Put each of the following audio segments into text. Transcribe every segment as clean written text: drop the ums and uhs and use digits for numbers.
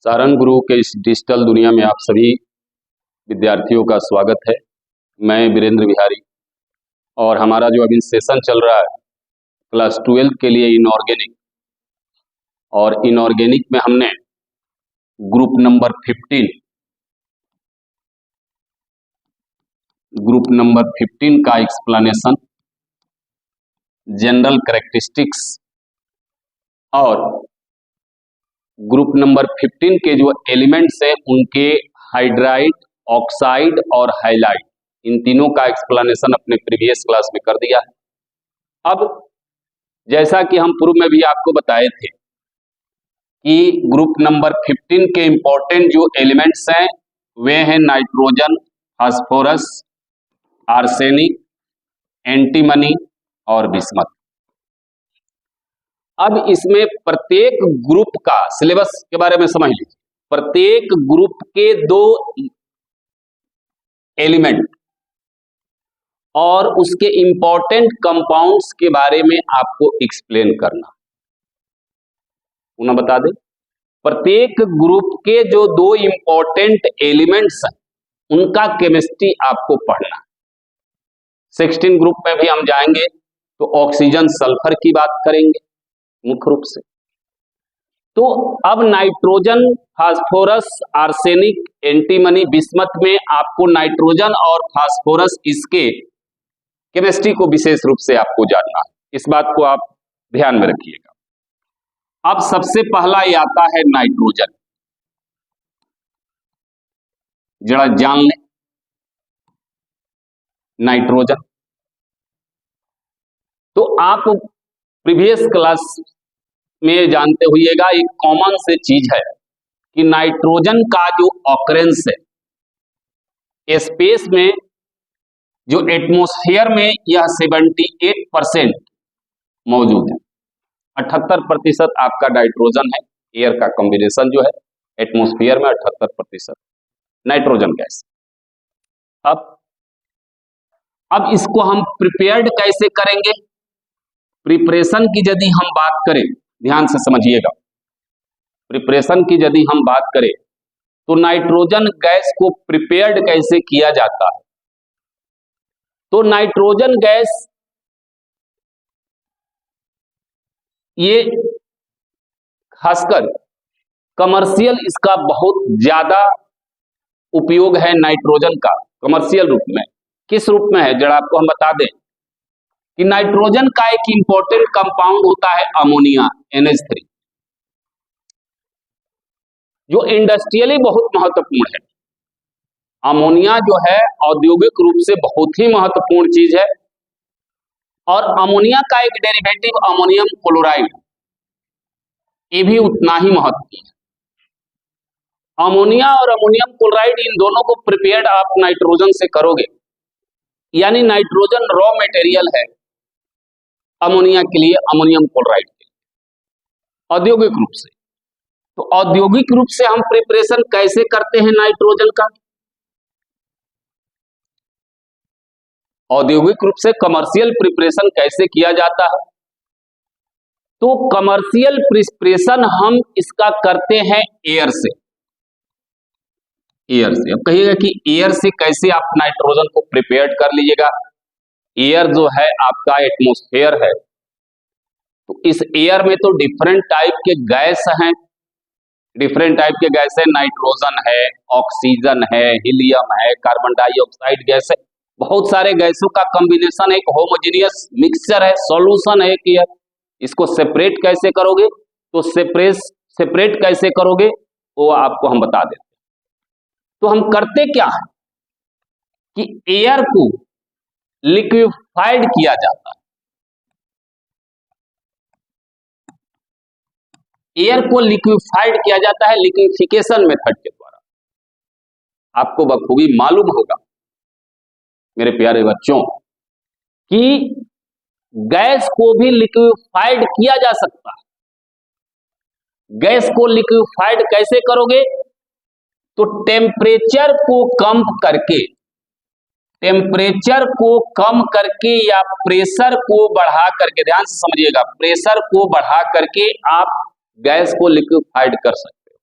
सारंग गुरु के इस डिजिटल दुनिया में आप सभी विद्यार्थियों का स्वागत है। मैं वीरेंद्र बिहारी और हमारा जो अभी सेशन चल रहा है क्लास 12 के लिए इनऑर्गेनिक, और इनऑर्गेनिक में हमने ग्रुप नंबर 15 का एक्सप्लेनेशन, जनरल कैरेक्टरिस्टिक्स और ग्रुप नंबर 15 के जो एलिमेंट्स हैं उनके हाइड्राइड, ऑक्साइड और हाइलाइट, इन तीनों का एक्सप्लेनेशन अपने प्रीवियस क्लास में कर दिया है। अब जैसा कि हम पूर्व में भी आपको बताए थे कि ग्रुप नंबर 15 के इंपॉर्टेंट जो एलिमेंट्स हैं वे हैं नाइट्रोजन, फास्फोरस, आर्सेनिक, एंटीमनी और बिस्मथ। अब इसमें प्रत्येक ग्रुप का सिलेबस के बारे में समझ लीजिए। प्रत्येक ग्रुप के दो एलिमेंट और उसके इंपॉर्टेंट कंपाउंड्स के बारे में आपको एक्सप्लेन करना। पुनः बता दें, प्रत्येक ग्रुप के जो दो इंपॉर्टेंट एलिमेंट्स हैं उनका केमिस्ट्री आपको पढ़ना है। 16 ग्रुप में भी हम जाएंगे तो ऑक्सीजन, सल्फर की बात करेंगे मुख्य रूप से। तो अब nitrogen, phosphorus, arsenic, antimony, bismuth में आपको नाइट्रोजन और फास्फोरस इसके केमिस्ट्री को विशेष रूप से आपको जानना है। इस बात को आप ध्यान में रखिएगा। अब सबसे पहला ये आता है नाइट्रोजन। जरा जान लें नाइट्रोजन। तो आप प्रीवियस क्लास में जानते हुएगा, एक कॉमन से चीज है कि नाइट्रोजन का जो ऑकरेंस है स्पेस में, जो एटमॉस्फेयर में यह 78% मौजूद है। 78% आपका नाइट्रोजन है। एयर का कॉम्बिनेशन जो है एटमॉस्फेयर में 78% नाइट्रोजन गैस। अब इसको हम प्रिपेयर्ड कैसे करेंगे? प्रिपरेशन की यदि हम बात करें, ध्यान से समझिएगा, प्रिपरेशन की यदि हम बात करें तो नाइट्रोजन गैस को प्रिपेयर्ड कैसे किया जाता है? तो नाइट्रोजन गैस ये खासकर कमर्शियल, इसका बहुत ज्यादा उपयोग है नाइट्रोजन का कमर्शियल रूप में। किस रूप में है जरा आपको हम बता दें कि नाइट्रोजन का एक इंपॉर्टेंट कंपाउंड होता है अमोनिया, NH3, जो इंडस्ट्रियली बहुत महत्वपूर्ण है। अमोनिया जो है औद्योगिक रूप से बहुत ही महत्वपूर्ण चीज है। और अमोनिया का एक डेरिवेटिव अमोनियम क्लोराइड, ये भी उतना ही महत्वपूर्ण है। अमोनिया और अमोनियम क्लोराइड, इन दोनों को प्रिपेयर्ड आप नाइट्रोजन से करोगे, यानी नाइट्रोजन रॉ मटेरियल है अमोनिया के लिए, अमोनियम क्लोराइड के लिए औद्योगिक रूप से। तो औद्योगिक रूप से हम प्रिपरेशन कैसे करते हैं नाइट्रोजन का? औद्योगिक रूप से कमर्शियल प्रिपरेशन कैसे किया जाता है? तो कमर्शियल प्रिपरेशन हम इसका करते हैं एयर से। एयर से, अब कहिएगा कि एयर से कैसे आप नाइट्रोजन को प्रिपेयर कर लीजिएगा। एयर जो है आपका एटमॉस्फेयर है, तो इस एयर में तो डिफरेंट टाइप के गैस हैं, डिफरेंट टाइप के गैस है। नाइट्रोजन है, ऑक्सीजन है, हीलियम है, कार्बन डाइऑक्साइड गैस है। बहुत सारे गैसों का कॉम्बिनेशन, एक होमोजेनियस मिक्सचर है, सॉल्यूशन है एक एयर। इसको सेपरेट कैसे करोगे? तो सेपरेट कैसे करोगे वो आपको हम बता देते हैं। तो हम करते क्या है कि एयर को लिक्विफाइड किया जाता है। एयर को लिक्विफाइड किया जाता है लिक्विफिकेशन मेथड के द्वारा। आपको बखूबी मालूम होगा मेरे प्यारे बच्चों कि गैस को भी लिक्विफाइड किया जा सकता है। गैस को लिक्विफाइड कैसे करोगे? तो टेम्परेचर को कम करके, टेम्परेचर को कम करके या प्रेशर को बढ़ा करके, ध्यान से समझिएगा, प्रेशर को बढ़ा करके आप गैस को लिक्विफाइड कर सकते हो।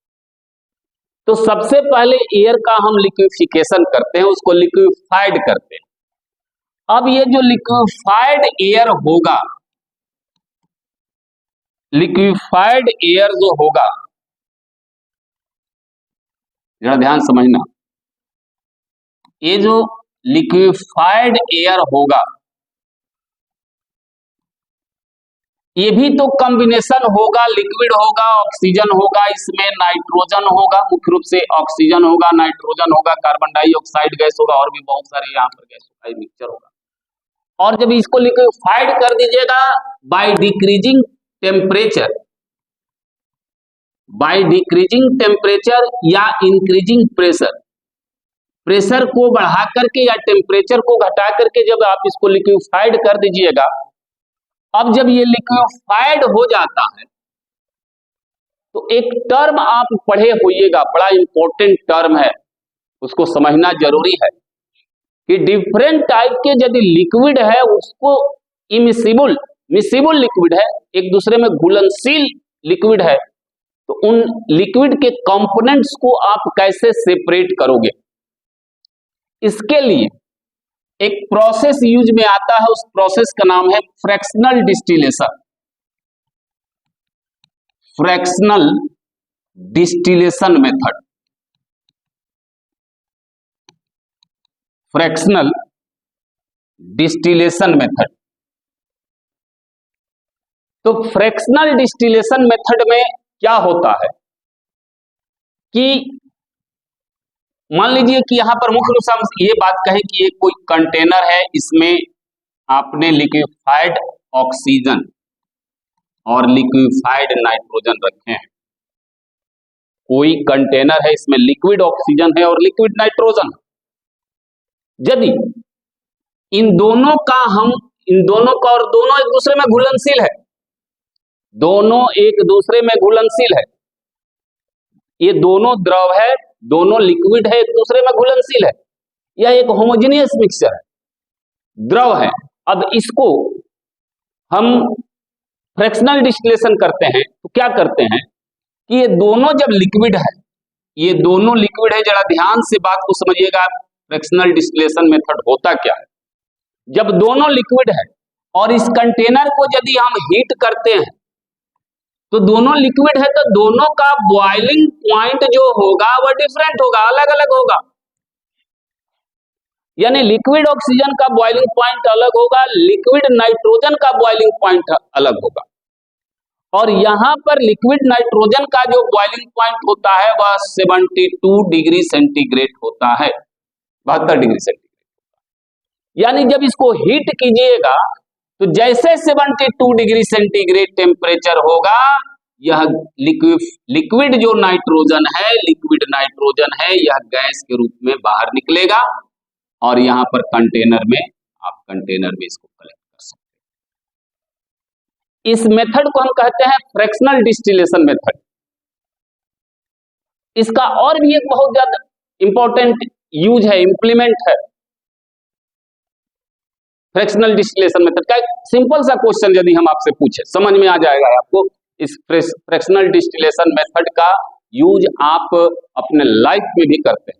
तो सबसे पहले एयर का हम लिक्विफिकेशन करते हैं, उसको लिक्विफाइड करते हैं। अब ये जो लिक्विफाइड एयर होगा, लिक्विफाइड एयर जो होगा, जरा ध्यान समझना, ये जो लिक्विफाइड एयर होगा ये भी तो कॉम्बिनेशन होगा, लिक्विड होगा, ऑक्सीजन होगा, इसमें नाइट्रोजन होगा, मुख्य रूप से ऑक्सीजन होगा, नाइट्रोजन होगा, कार्बन डाइऑक्साइड गैस होगा, और भी बहुत सारे यहाँ पर गैस का मिक्सचर होगा। और जब इसको लिक्विफाइड कर दीजिएगा by decreasing temperature, by decreasing temperature या इंक्रीजिंग प्रेशर, प्रेशर को बढ़ा करके या टेम्परेचर को घटा करके जब आप इसको लिक्विफाइड कर दीजिएगा, अब जब ये लिक्विफाइड हो जाता है तो एक टर्म आप पढ़े होइएगा, बड़ा इंपॉर्टेंट टर्म है, उसको समझना जरूरी है कि डिफरेंट टाइप के यदि लिक्विड है उसको इमिसिबल, मिसिबल लिक्विड है, एक दूसरे में घुलनशील लिक्विड है, तो उन लिक्विड के कंपोनेंट्स को आप कैसे सेपरेट करोगे, इसके लिए एक प्रोसेस यूज में आता है, उस प्रोसेस का नाम है fractional distillation. Fractional distillation method, fractional distillation method. तो फ्रैक्शनल डिस्टिलेशन मेथड में क्या होता है कि मान लीजिए कि यहां पर मुख्य रूप से हम ये बात कहें कि ये कोई कंटेनर है, इसमें आपने लिक्विफाइड ऑक्सीजन और लिक्विफाइड नाइट्रोजन रखे हैं। कोई कंटेनर है, इसमें लिक्विड ऑक्सीजन है और लिक्विड नाइट्रोजन। यदि इन दोनों का और दोनों एक दूसरे में घुलनशील है, दोनों एक दूसरे में घुलनशील है, ये दोनों द्रव है, दोनों लिक्विड है, एक दूसरे में घुलनशील है, यह एक होमोजेनियस मिक्सचर है, द्रव है। अब इसको हम फ्रैक्शनल डिस्टिलेशन करते हैं तो क्या करते हैं कि ये दोनों जब लिक्विड है, ये दोनों लिक्विड है, जरा ध्यान से बात को समझिएगा, फ्रैक्शनल डिस्टिलेशन मेथड होता क्या है। जब दोनों लिक्विड है और इस कंटेनर को यदि हम हीट करते हैं तो दोनों लिक्विड है तो दोनों का बॉइलिंग पॉइंट जो होगा वह डिफरेंट होगा, अलग अलग होगा। यानी लिक्विड ऑक्सीजन का बॉइलिंग पॉइंट अलग होगा, लिक्विड नाइट्रोजन का बॉइलिंग पॉइंट अलग होगा। और यहां पर लिक्विड नाइट्रोजन का जो बॉइलिंग पॉइंट होता है वह 72 डिग्री सेंटीग्रेड होता है, 72 डिग्री सेंटीग्रेड। यानी जब इसको हीट कीजिएगा तो जैसे 72 डिग्री सेंटीग्रेड टेम्परेचर होगा, यह लिक्विड जो नाइट्रोजन है, लिक्विड नाइट्रोजन है, यह गैस के रूप में बाहर निकलेगा और यहां पर कंटेनर में इसको कलेक्ट कर सकते हैं। इस मेथड को हम कहते हैं फ्रैक्शनल डिस्टिलेशन मेथड। इसका और भी एक बहुत ज्यादा इंपॉर्टेंट यूज है, इंप्लीमेंट है। फ्रैक्शनल डिस्टिलेशन मेथड का एक सिंपल सा क्वेश्चन यदि हम आपसे पूछे, समझ में आ जाएगा आपको। इस फ्रैक्शनल डिस्टिलेशन मेथड का यूज आप अपने लाइफ में भी करते हैं।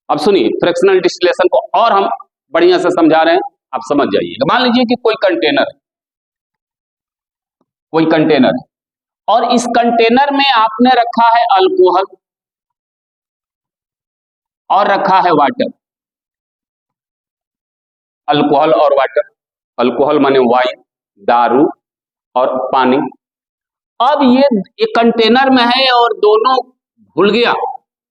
अब सुनिए, फ्रैक्शनल डिस्टिलेशन को और हम बढ़िया से समझा रहे हैं, आप समझ जाइएगा। मान लीजिए कि कोई कंटेनर है और इस कंटेनर में आपने रखा है अल्कोहल और रखा है वाटर। अल्कोहल और वाटर, अल्कोहल माने वाइन, दारू और पानी। अब ये कंटेनर में है और दोनों घुल गया,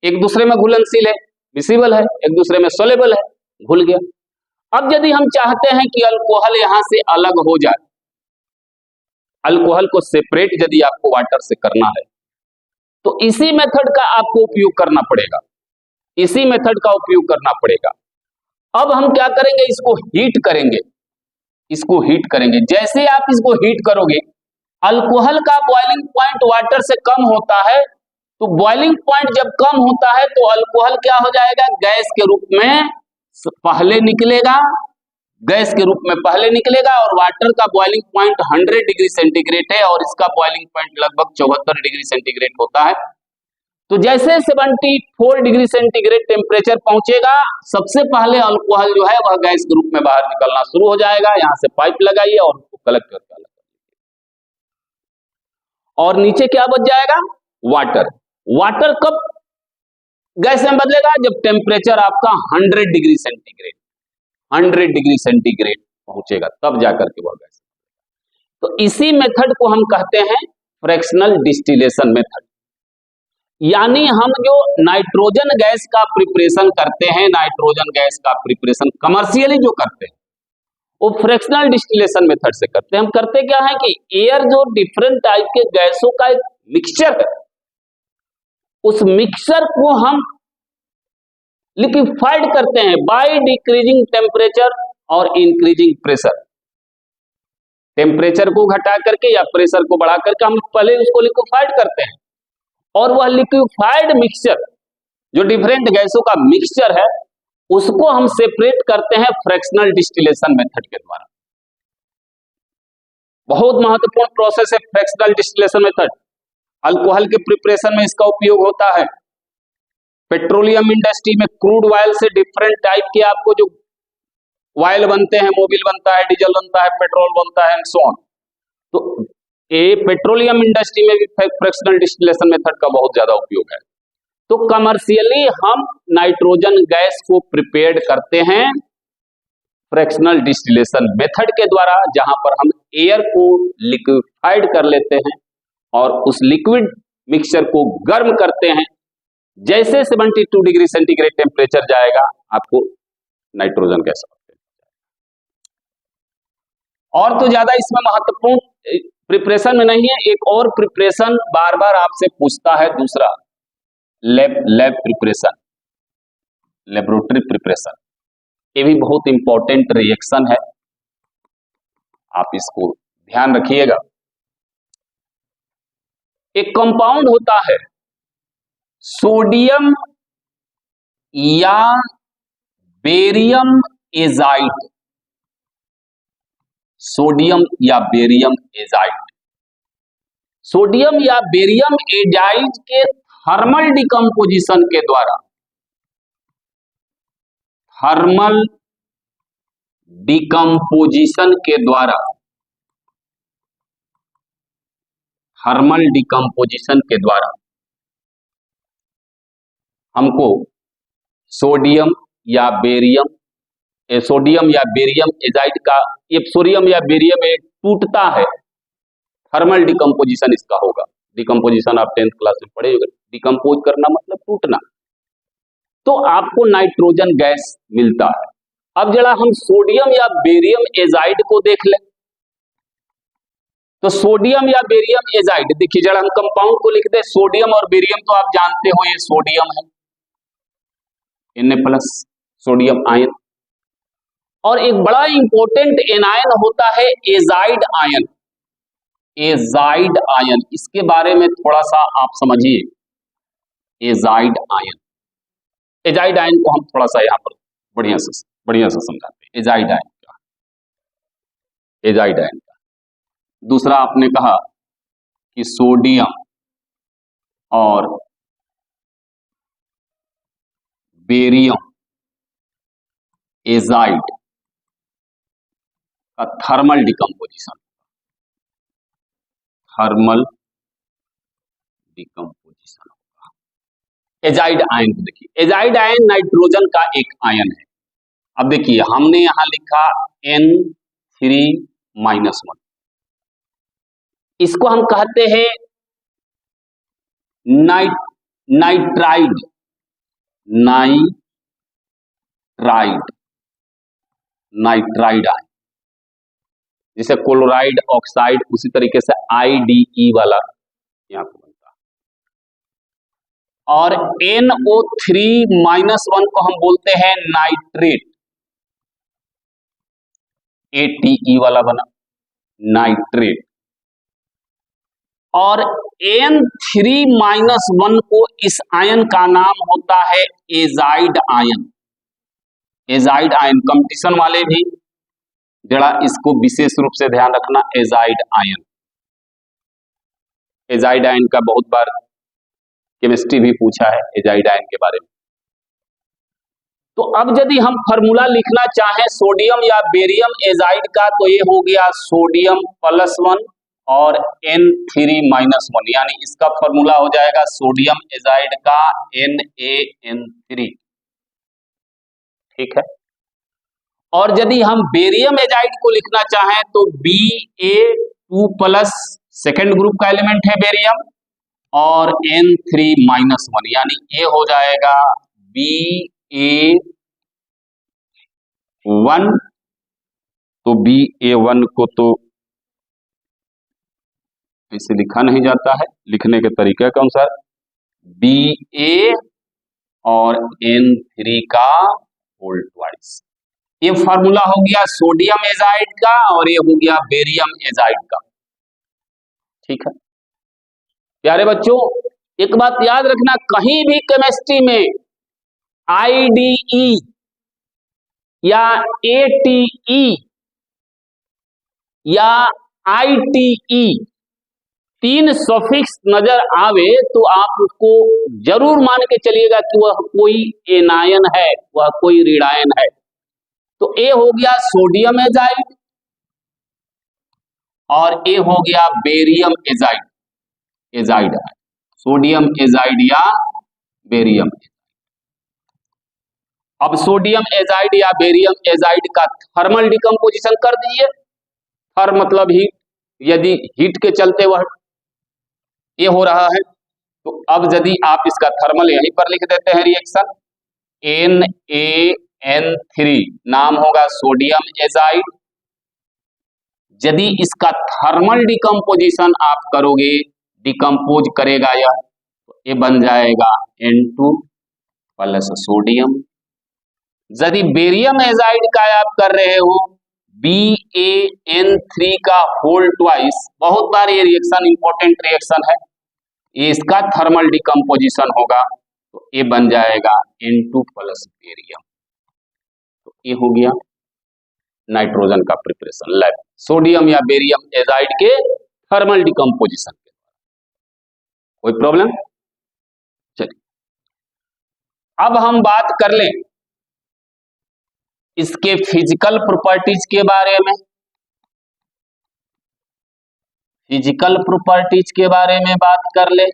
एक दूसरे में घुलनशील है, मिसिबल है, एक दूसरे में सोलेबल है, घुल गया। अब यदि हम चाहते हैं कि अल्कोहल यहां से अलग हो जाए, अल्कोहल को सेपरेट यदि आपको वाटर से करना है तो इसी मेथड का आपको उपयोग करना पड़ेगा, इसी मेथड का उपयोग करना पड़ेगा। अब हम क्या करेंगे, इसको हीट करेंगे। जैसे आप इसको हीट करोगे, अल्कोहल का बॉइलिंग पॉइंट वाटर से कम होता है, तो बॉइलिंग पॉइंट जब कम होता है तो अल्कोहल क्या हो जाएगा, गैस के रूप में पहले निकलेगा, गैस के रूप में पहले निकलेगा। और वाटर का बॉइलिंग पॉइंट 100 डिग्री सेंटीग्रेड है और इसका बॉइलिंग पॉइंट लगभग 74 डिग्री सेंटीग्रेड होता है। तो जैसे 74 डिग्री सेंटीग्रेड टेम्परेचर पहुंचेगा, सबसे पहले अल्कोहल जो है वह गैस के रूप में बाहर निकलना शुरू हो जाएगा। यहां से पाइप लगाइए और उसको कलेक्ट करके अलग, और नीचे क्या बच जाएगा, वाटर। वाटर कब गैस में बदलेगा, जब टेम्परेचर आपका 100 डिग्री सेंटीग्रेड 100 डिग्री सेंटीग्रेड पहुंचेगा, तब जाकर के वह गैस। तो इसी मेथड को हम कहते हैं फ्रैक्शनल डिस्टिलेशन मेथड। यानी हम जो नाइट्रोजन गैस का प्रिपरेशन करते हैं, नाइट्रोजन गैस का प्रिपरेशन कमर्शियली जो करते हैं, वो फ्रैक्शनल डिस्टिलेशन मेथड से करते हैं। हम करते क्या है कि एयर जो डिफरेंट टाइप के गैसों का एक मिक्सचर है, उस मिक्सचर को हम लिक्विफाइड करते हैं बाय डिक्रीजिंग टेम्परेचर और इंक्रीजिंग प्रेशर। टेम्परेचर को घटा करके या प्रेशर को बढ़ा करके हम पहले उसको लिक्विफाइड करते हैं, और वह लिक्विफाइड मिक्सचर जो डिफरेंट गैसों का मिक्सचर है, उसको हम सेपरेट करते हैं फ्रैक्शनल डिस्टिलेशन मेथड के द्वारा। बहुत महत्वपूर्ण प्रोसेस है फ्रैक्शनल डिस्टिलेशन मेथड। अल्कोहल के प्रिपरेशन में इसका उपयोग होता है। पेट्रोलियम इंडस्ट्री में क्रूड ऑयल से डिफरेंट टाइप के आपको जो ऑयल बनते हैं, मोबिल बनता है, डीजल बनता है, पेट्रोल बनता है एंड सो ऑन। तो ये पेट्रोलियम इंडस्ट्री में भी फ्रैक्शनल डिस्टिलेशन मेथड का बहुत ज्यादा उपयोग है। तो कमर्शियली हम नाइट्रोजन गैस को प्रिपेयर्ड करते हैं फ्रैक्शनल डिस्टिलेशन मेथड के द्वारा, जहां पर हम एयर को लिक्विफाइड कर लेते हैं और उस लिक्विड मिक्सचर को गर्म करते हैं। जैसे 72 डिग्री सेंटीग्रेड टेम्परेचर जाएगा, आपको नाइट्रोजन गैस। और तो ज्यादा इसमें महत्वपूर्ण प्रिपरेशन में नहीं है। एक और प्रिपरेशन बार बार आपसे पूछता है, दूसरा लैब प्रिपरेशन, लेबोरेटरी प्रिपरेशन। ये भी बहुत इंपॉर्टेंट रिएक्शन है, आप इसको ध्यान रखिएगा। एक कंपाउंड होता है सोडियम या बेरियम एजाइड, सोडियम या बेरियम एजाइड। सोडियम या बेरियम एजाइड के थर्मल डिकम्पोजिशन के द्वारा, थर्मल डिकम्पोजिशन के द्वारा, थर्मल डिकम्पोजिशन के द्वारा हमको सोडियम या बेरियम एजाइड का, ये सोडियम या बेरियम टूटता है, थर्मल डिकम्पोजिशन इसका होगा। डिकम्पोजिशन आप 10th क्लास में पढ़े होंगे। डिकम्पोज करना मतलब टूटना। तो आपको नाइट्रोजन गैस मिलता है। अब जरा हम सोडियम या बेरियम एजाइड को देख लें। तो सोडियम या बेरियम एजाइड, देखिए जरा हम कंपाउंड को लिख दे। सोडियम और बेरियम तो आप जानते हो, ये सोडियम है Na+ सोडियम आयन, और एक बड़ा इंपॉर्टेंट एनायन होता है एजाइड आयन। एजाइड आयन, इसके बारे में थोड़ा सा आप समझिए। एजाइड आयन, एजाइड आयन को हम थोड़ा सा यहां पर बढ़िया से समझाते हैं। एजाइड आयन क्या, एजाइड आयन क्या। दूसरा आपने कहा कि सोडियम और बेरियम एजाइड का थर्मल डिकम्पोजिशन, थर्मल डिकम्पोजिशन होगा। एजाइड आयन को देखिए, एजाइड आयन नाइट्रोजन का एक आयन है। अब देखिए हमने यहां लिखा N3-1, इसको हम कहते हैं नाइट्राइड, नाइट्राइड आयन। जैसे क्लोराइड, ऑक्साइड, उसी तरीके से IDE वाला यहां पर बनता है। और NO3-1 को हम बोलते हैं नाइट्रेट, ATE वाला बना नाइट्रेट। और N3-1 को, इस आयन का नाम होता है azide ion. Azide ion competition वाले भी जरा इसको विशेष रूप से ध्यान रखना। एजाइड आयन, एजाइड आयन का बहुत बार केमिस्ट्री भी पूछा है एजाइड आयन के बारे में। तो अब यदि हम फॉर्मूला लिखना चाहें सोडियम या बेरियम एजाइड का, तो ये हो गया सोडियम +1 और N3-1, यानी इसका फॉर्मूला हो जाएगा सोडियम एजाइड का NaN3। ठीक है। और यदि हम बेरियम एजाइड को लिखना चाहें तो Ba2+, सेकेंड ग्रुप का एलिमेंट है बेरियम, और N3-1, यानी ये हो जाएगा Ba1। तो Ba1 को तो इसे लिखा नहीं जाता है, लिखने के तरीके के अनुसार Ba और N3 का होल ट्वाइस। ये फार्मूला हो गया सोडियम एजाइड का और ये हो गया बेरियम एजाइड का। ठीक है प्यारे बच्चों, एक बात याद रखना, कहीं भी केमिस्ट्री में IDE या ATE या ITE 3 सफिक्स नजर आवे तो आप उसको जरूर मान के चलिएगा कि वह कोई एनायन है, वह कोई ऋणायन है। तो ए हो गया सोडियम एजाइड और ए हो गया बेरियम एजाइड, सोडियम एजाइड या बेरियम। अब सोडियम एजाइड या बेरियम एजाइड का थर्मल डिकम्पोजिशन कर दीजिए। थर्म मतलब हीट, यदि हीट के चलते वह ये हो रहा है, तो अब यदि आप इसका थर्मल यहीं पर लिख देते हैं, रिएक्शन NaN3 नाम होगा सोडियम एजाइड। यदि इसका थर्मल डिकम्पोजिशन आप करोगे, डिकम्पोज करेगा यह, तो ये बन जाएगा N2 + सोडियम। यदि बेरियम एजाइड का आप कर रहे हो, BaN3 का होल ट्वाइस, बहुत बार ये रिएक्शन इंपॉर्टेंट रिएक्शन है, ये इसका थर्मल डिकम्पोजिशन होगा, तो ये बन जाएगा N2 + बेरियम। तो ये हो गया नाइट्रोजन का प्रिपरेशन लैब, सोडियम या बेरियम एजाइड के थर्मल डिकम्पोजिशन के। कोई प्रॉब्लम? चलिए अब हम बात कर लें इसके फिजिकल प्रॉपर्टीज के बारे में। फिजिकल प्रॉपर्टीज के बारे में बात कर ले।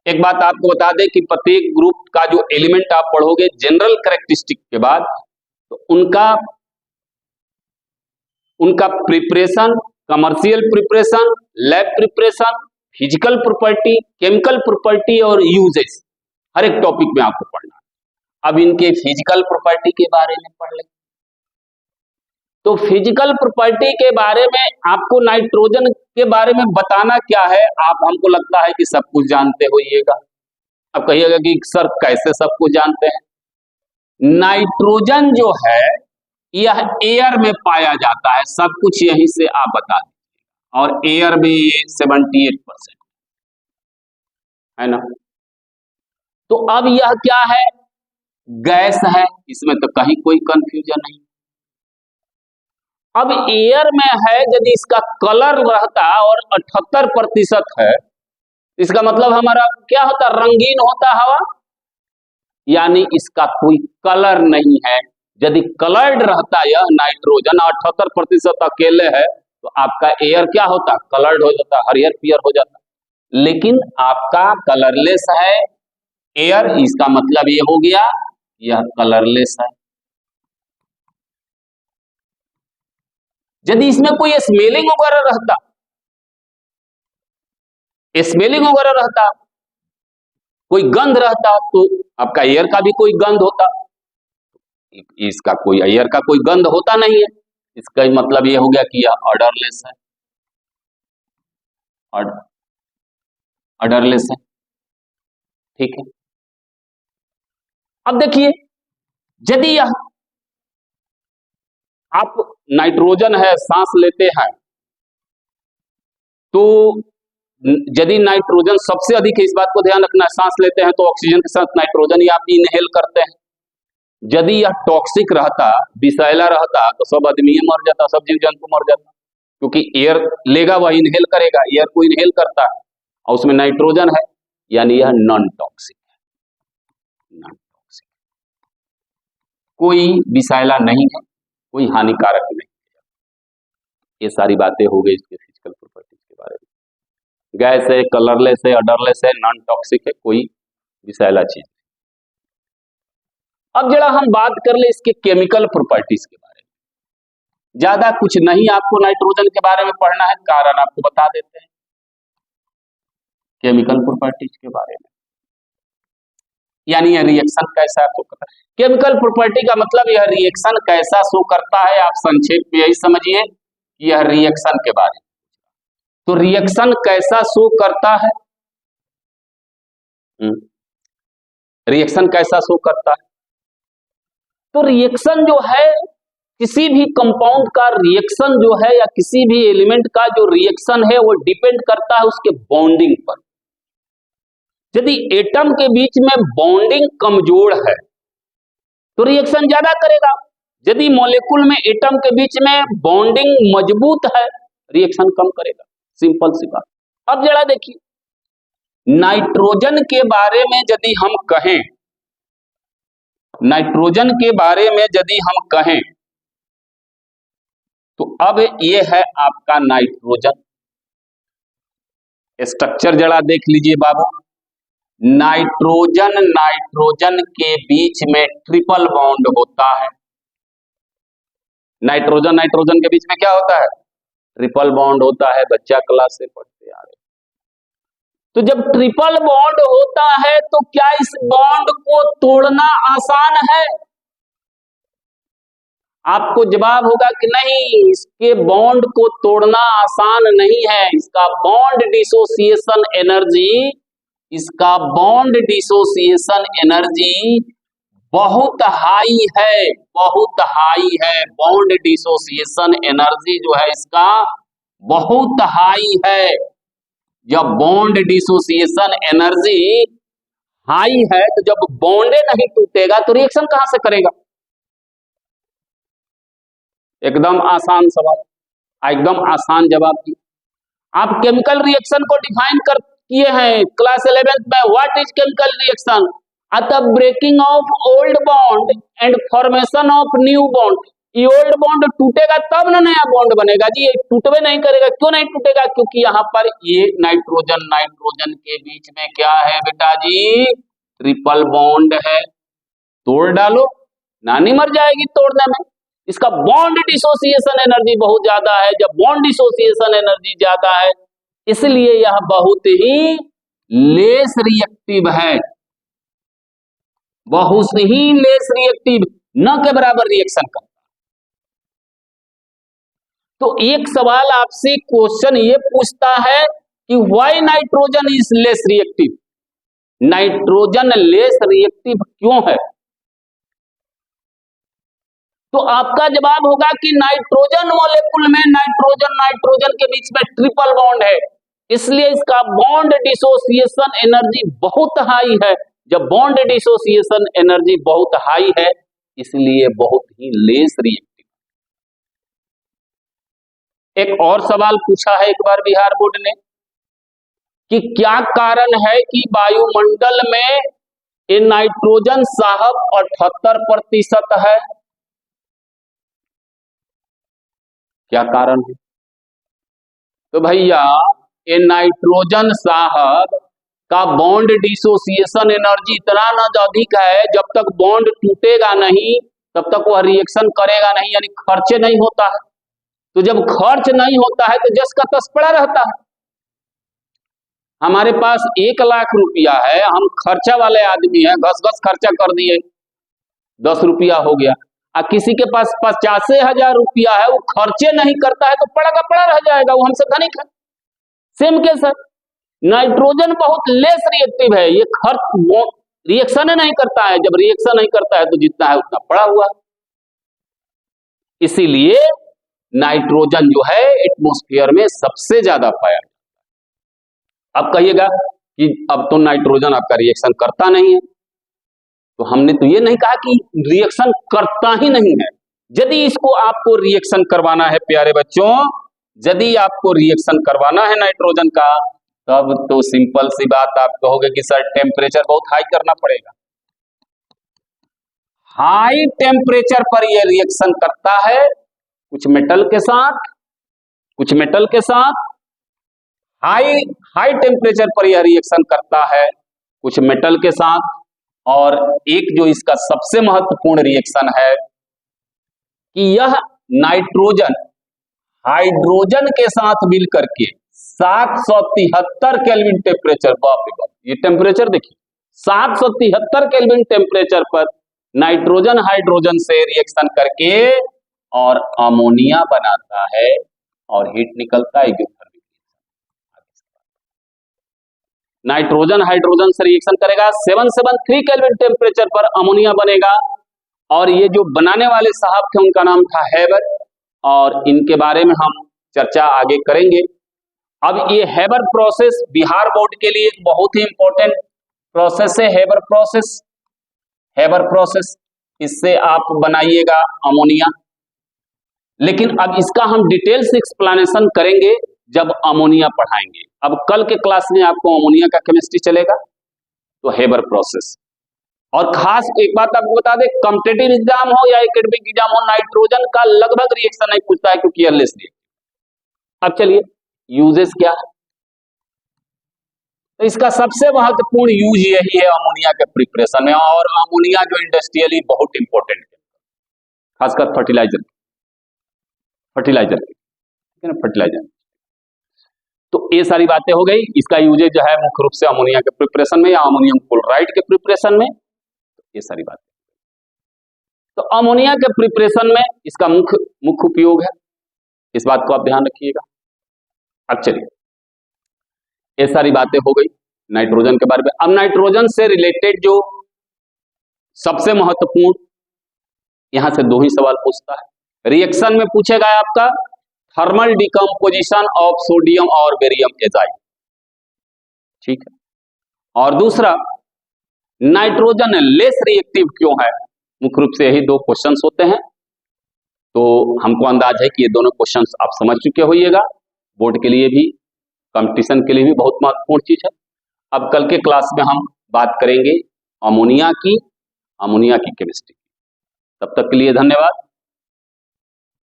एक बात आपको बता दें कि प्रत्येक ग्रुप का जो एलिमेंट आप पढ़ोगे जनरल कैरेक्टरिस्टिक के बाद, तो उनका preparation, commercial preparation, lab preparation, physical property, chemical property और यूजेस, हर एक टॉपिक में आपको पढ़ना। अब इनके फिजिकल प्रॉपर्टी के बारे में पढ़ लें। तो फिजिकल प्रॉपर्टी के बारे में आपको नाइट्रोजन के बारे में बताना क्या है, आप हमको लगता है कि सब कुछ जानते होइएगा। अब कहिएगा कि सर कैसे सब कुछ जानते हैं? नाइट्रोजन जो है यह एयर में पाया जाता है, सब कुछ यहीं से आप बता दीजिए, और एयर में ये 78% है ना। तो अब यह क्या है? गैस है, इसमें तो कहीं कोई कंफ्यूजन नहीं। अब एयर में है, यदि इसका कलर रहता और 78% है, इसका मतलब हमारा क्या होता? रंगीन होता हवा, यानी इसका कोई कलर नहीं है। यदि कलर्ड रहता यह नाइट्रोजन 78% अकेले है, तो आपका एयर क्या होता? कलर्ड हो जाता, हरियर पियर हो जाता। लेकिन आपका कलरलेस है एयर, इसका मतलब ये हो गया यह कलरलेस है। यदि इसमें कोई स्मेलिंग वगैरह रहता, कोई गंध रहता, तो आपका एयर का भी कोई गंध होता। इसका कोई एयर का कोई गंध होता नहीं है, इसका मतलब ये हो गया कि यह ऑर्डरलेस है, ऑर्डरलेस है। ठीक है। अब देखिए, यदि यह आप नाइट्रोजन है, सांस लेते हैं, तो यदि नाइट्रोजन सबसे अधिक है, इस बात को ध्यान रखना, सांस लेते हैं तो ऑक्सीजन के साथ नाइट्रोजन ही आप इनहेल करते हैं। यदि यह टॉक्सिक रहता, विषैला रहता, तो सब आदमी मर जाता, सब जीव जंतु मर जाता, क्योंकि एयर लेगा वह इनहेल करेगा, एयर को इनहेल करता है और उसमें नाइट्रोजन है, यानी यह नॉन टॉक्सिक है। नॉन टॉक्सिक, कोई विषैला नहीं है, कोई हानिकारक नहीं है। ये सारी बातें हो गई इसके फिजिकल प्रॉपर्टीज के बारे में। गैस है, कलरलेस है, अडरलेस है, नॉन टॉक्सिक है, कोई विषैला चीज। अब जरा हम बात कर ले इसके केमिकल प्रॉपर्टीज के बारे में। ज्यादा कुछ नहीं आपको नाइट्रोजन के बारे में पढ़ना है, कारण आपको बता देते हैं केमिकल प्रॉपर्टीज के बारे में। यानी यह रिएक्शन कैसा शो करता है। केमिकल प्रॉपर्टी का मतलब यह रिएक्शन कैसा शो करता है, आप संक्षेप में यही समझिए कि यह रिएक्शन के बारे में। तो रिएक्शन कैसा शो करता है, रिएक्शन कैसा शो करता है। तो रिएक्शन जो है, किसी भी कंपाउंड का रिएक्शन जो है या किसी भी एलिमेंट का जो रिएक्शन है वो डिपेंड करता है उसके बॉन्डिंग पर। यदि एटम के बीच में बॉन्डिंग कमजोर है तो रिएक्शन ज्यादा करेगा। यदि मॉलिक्यूल में एटम के बीच में बॉन्डिंग मजबूत है, रिएक्शन कम करेगा। सिंपल सी बात। अब जरा देखिए, नाइट्रोजन के बारे में यदि हम कहें, नाइट्रोजन के बारे में यदि हम कहें तो अब ये है आपका नाइट्रोजन। स्ट्रक्चर जरा देख लीजिए बाबू। नाइट्रोजन नाइट्रोजन के बीच में ट्रिपल बॉन्ड होता है। नाइट्रोजन नाइट्रोजन के बीच में क्या होता है, ट्रिपल बॉन्ड होता है। बच्चा क्लास से पढ़ते आ रहे। तो जब ट्रिपल बॉन्ड होता है तो क्या इस बॉन्ड को तोड़ना आसान है? आपको जवाब होगा कि नहीं, इसके बॉन्ड को तोड़ना आसान नहीं है। इसका बॉन्ड डिसोसिएशन एनर्जी, इसका बॉन्ड डिसोसिएशन एनर्जी बहुत हाई है, बहुत हाई है। बॉन्ड डिसोसिएशन एनर्जी जो है इसका बहुत हाई है। जब बॉन्ड डिसोसिएशन एनर्जी हाई है तो जब बॉन्डे नहीं टूटेगा तो रिएक्शन कहां से करेगा? एकदम आसान सवाल, एकदम आसान जवाब दिया। आप केमिकल रिएक्शन को डिफाइन कर किए हैं क्लास 11th में। What is chemical reaction? At the breaking of old bond and formation of new bond. ये ओल्ड बॉन्ड टूटेगा तब ना नया बॉन्ड बनेगा जी, ये टूटवे नहीं करेगा। क्यों नहीं टूटेगा? क्योंकि यहाँ पर ये नाइट्रोजन नाइट्रोजन के बीच में क्या है बेटा जी, ट्रिपल बॉन्ड है। तोड़ डालो, नानी मर जाएगी तोड़ने में। इसका बॉन्ड डिसोसिएशन एनर्जी बहुत ज्यादा है। जब बॉन्ड डिसोसिएशन एनर्जी ज्यादा है इसलिए यह बहुत ही लेस रिएक्टिव है, बहुत ही लेस रिएक्टिव, न के बराबर रिएक्शन करता। तो एक सवाल आपसे क्वेश्चन ये पूछता है कि why nitrogen is less reactive. Nitrogen less reactive क्यों है? तो आपका जवाब होगा कि नाइट्रोजन मॉलिक्यूल में नाइट्रोजन नाइट्रोजन के बीच में ट्रिपल बॉन्ड है, इसलिए इसका बॉन्ड डिसोसिएशन एनर्जी बहुत हाई है। जब बॉन्ड डिसोसिएशन एनर्जी बहुत हाई है इसलिए बहुत ही लेस रिएक्टिव। एक और सवाल पूछा है एक बार बिहार बोर्ड ने कि क्या कारण है कि वायुमंडल में ये नाइट्रोजन साहब 78% है? क्या कारण है? तो भैया ये नाइट्रोजन साहब का बॉन्ड डिसोसिएशन एनर्जी इतना न अधिक है, जब तक बॉन्ड टूटेगा नहीं तब तक वह रिएक्शन करेगा नहीं, यानी खर्च नहीं होता है। तो जब खर्च नहीं होता है तो जस का तस पड़ा रहता है। हमारे पास 1 लाख रुपया है, हम खर्चा वाले आदमी हैं, घस घस खर्चा कर दिए, 10 रुपया हो गया। और किसी के पास 50,000 रुपया है, वो खर्चे नहीं करता है तो पड़ा का पड़ा रह जाएगा, वो हमसे धनिक है। सेम केस है, नाइट्रोजन बहुत लेस रिएक्टिव है, ये खर्च रिएक्शन नहीं करता है। जब रिएक्शन नहीं करता है तो जितना है उतना पड़ा हुआ। इसीलिए नाइट्रोजन जो है एटमॉस्फेयर में सबसे ज्यादा पाया जाता है। अब कहिएगा कि अब तो नाइट्रोजन आपका रिएक्शन करता नहीं है, तो हमने तो ये नहीं कहा कि रिएक्शन करता ही नहीं है। यदि इसको आपको रिएक्शन करवाना है प्यारे बच्चों यदि आपको रिएक्शन करवाना है नाइट्रोजन का, तब तो सिंपल सी बात आप कहोगे कि सर टेम्परेचर बहुत हाई करना पड़ेगा। हाई टेम्परेचर पर यह रिएक्शन करता है, कुछ मेटल के साथ, कुछ मेटल के साथ हाई टेम्परेचर पर यह रिएक्शन करता है कुछ मेटल के साथ। और एक जो इसका सबसे महत्वपूर्ण रिएक्शन है कि यह नाइट्रोजन हाइड्रोजन के साथ मिल करके 773 केल्विन टेम्परेचर, बाप रे बाप, ये टेम्परेचर देखिए 773 केल्विन टेम्परेचर पर नाइट्रोजन हाइड्रोजन से रिएक्शन करके और अमोनिया बनाता है और हीट निकलता है एक्सोथर्मिक। नाइट्रोजन हाइड्रोजन से रिएक्शन करेगा, 773 केल्विन टेम्परेचर पर अमोनिया बनेगा। और ये जो बनाने वाले साहब थे उनका नाम था हेबर, और इनके बारे में हम चर्चा आगे करेंगे। अब ये हेबर प्रोसेस बिहार बोर्ड के लिए एक बहुत ही इंपॉर्टेंट प्रोसेस है, हेबर प्रोसेस। हेबर प्रोसेस, इससे आप बनाइएगा अमोनिया। लेकिन अब इसका हम डिटेल्स एक्सप्लेनेशन करेंगे जब अमोनिया पढ़ाएंगे। अब कल के क्लास में आपको अमोनिया का केमिस्ट्री चलेगा, तो हेबर प्रोसेस। और खास एक बात आपको बता दें, कॉम्पिटिटिव एग्जाम हो या एकेडमिक एग्जाम हो, नाइट्रोजन का लगभग रिएक्शन नहीं पूछता है क्योंकि एयरलेस रिएक्शन। अब चलिए यूजेस क्या है, तो इसका सबसे महत्वपूर्ण यूज यही है अमोनिया के प्रिपरेशन में। और अमोनिया जो इंडस्ट्रियली बहुत इंपॉर्टेंट है, खासकर फर्टिलाइजर फर्टिलाइजर। तो ये सारी बातें हो गई। इसका यूजेज जो है मुख्य रूप से अमोनिया के प्रिपरेशन में या अमोनियम क्लोराइड के प्रिपरेशन में, ये सारी बातें। तो अमोनिया के प्रिपरेशन में इसका मुख्य उपयोग है, इस बात को आप ध्यान रखिएगा। अब चलिए, ये सारी बातें हो गई नाइट्रोजन के बारे में। अब नाइट्रोजन से रिलेटेड जो सबसे महत्वपूर्ण, यहां से दो ही सवाल पूछता है रिएक्शन में, पूछेगा आपका थर्मल डिकम्पोजिशन ऑफ सोडियम और बेरियम एजाइड, ठीक है। और दूसरा, नाइट्रोजन लेस रिएक्टिव क्यों है। मुख्य रूप से यही दो क्वेश्चंस होते हैं। तो हमको अंदाज है कि ये दोनों क्वेश्चंस आप समझ चुके होइएगा, बोर्ड के लिए भी, कंपटीशन के लिए भी बहुत महत्वपूर्ण चीज है। अब कल के क्लास में हम बात करेंगे अमोनिया की केमिस्ट्री। तब तक के लिए धन्यवाद।